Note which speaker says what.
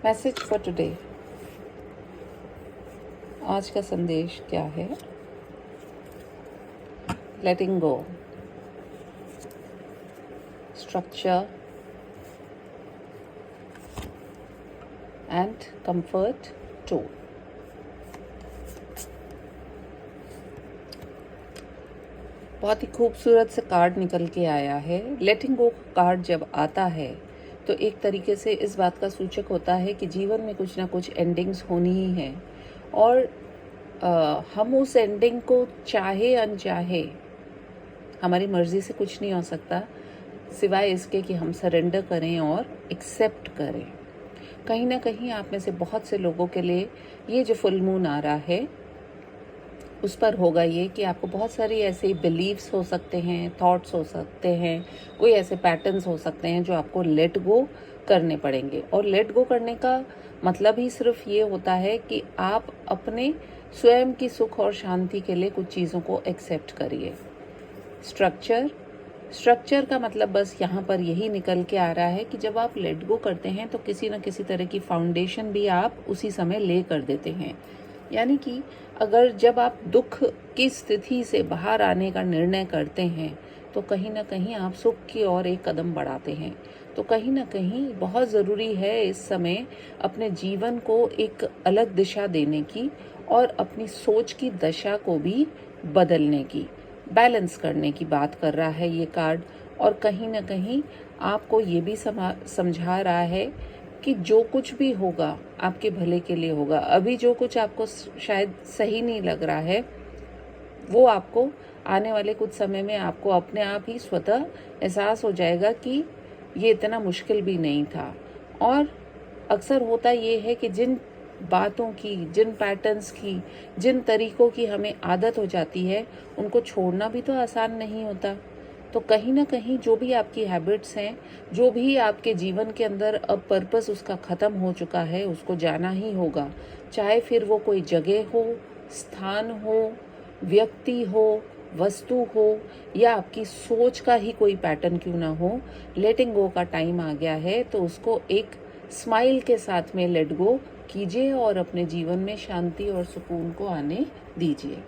Speaker 1: Message for today. आज का संदेश क्या है? लेटिंग गो, स्ट्रक्चर एंड कंफर्ट टू। बहुत ही खूबसूरत से कार्ड निकल के आया है। लेटिंग गो कार्ड जब आता है तो एक तरीके से इस बात का सूचक होता है कि जीवन में कुछ ना कुछ एंडिंग्स होनी ही है और हम उस एंडिंग को चाहे अनचाहे, हमारी मर्जी से कुछ नहीं हो सकता सिवाय इसके कि हम सरेंडर करें और एक्सेप्ट करें। कहीं ना कहीं आप में से बहुत से लोगों के लिए ये जो फुल मून आ रहा है उस पर होगा ये कि आपको बहुत सारी ऐसे बिलीव्स हो सकते हैं, थॉट्स हो सकते हैं, कोई ऐसे पैटर्न्स हो सकते हैं जो आपको लेट गो करने पड़ेंगे। और लेट गो करने का मतलब ही सिर्फ ये होता है कि आप अपने स्वयं की सुख और शांति के लिए कुछ चीज़ों को एक्सेप्ट करिए। स्ट्रक्चर का मतलब बस यहाँ पर यही निकल के आ रहा है कि जब आप लेट गो करते हैं तो किसी न किसी तरह की फाउंडेशन भी आप उसी समय ले कर देते हैं। यानी कि अगर जब आप दुख की स्थिति से बाहर आने का निर्णय करते हैं तो कहीं ना कहीं आप सुख की ओर एक कदम बढ़ाते हैं। तो कहीं ना कहीं बहुत ज़रूरी है इस समय अपने जीवन को एक अलग दिशा देने की और अपनी सोच की दशा को भी बदलने की, बैलेंस करने की बात कर रहा है ये कार्ड। और कहीं ना कहीं आपको ये भी समझा रहा है कि जो कुछ भी होगा आपके भले के लिए होगा। अभी जो कुछ आपको शायद सही नहीं लग रहा है वो आपको आने वाले कुछ समय में आपको अपने आप ही स्वतः एहसास हो जाएगा कि ये इतना मुश्किल भी नहीं था। और अक्सर होता ये है कि जिन बातों की, जिन पैटर्न्स की, जिन तरीकों की हमें आदत हो जाती है उनको छोड़ना भी तो आसान नहीं होता। तो कहीं ना कहीं जो भी आपकी हैबिट्स हैं, जो भी आपके जीवन के अंदर अब पर्पस उसका ख़त्म हो चुका है, उसको जाना ही होगा। चाहे फिर वो कोई जगह हो, स्थान हो, व्यक्ति हो, वस्तु हो या आपकी सोच का ही कोई पैटर्न क्यों ना हो, लेटिंग गो का टाइम आ गया है। तो उसको एक स्माइल के साथ में लेट गो कीजिए और अपने जीवन में शांति और सुकून को आने दीजिए।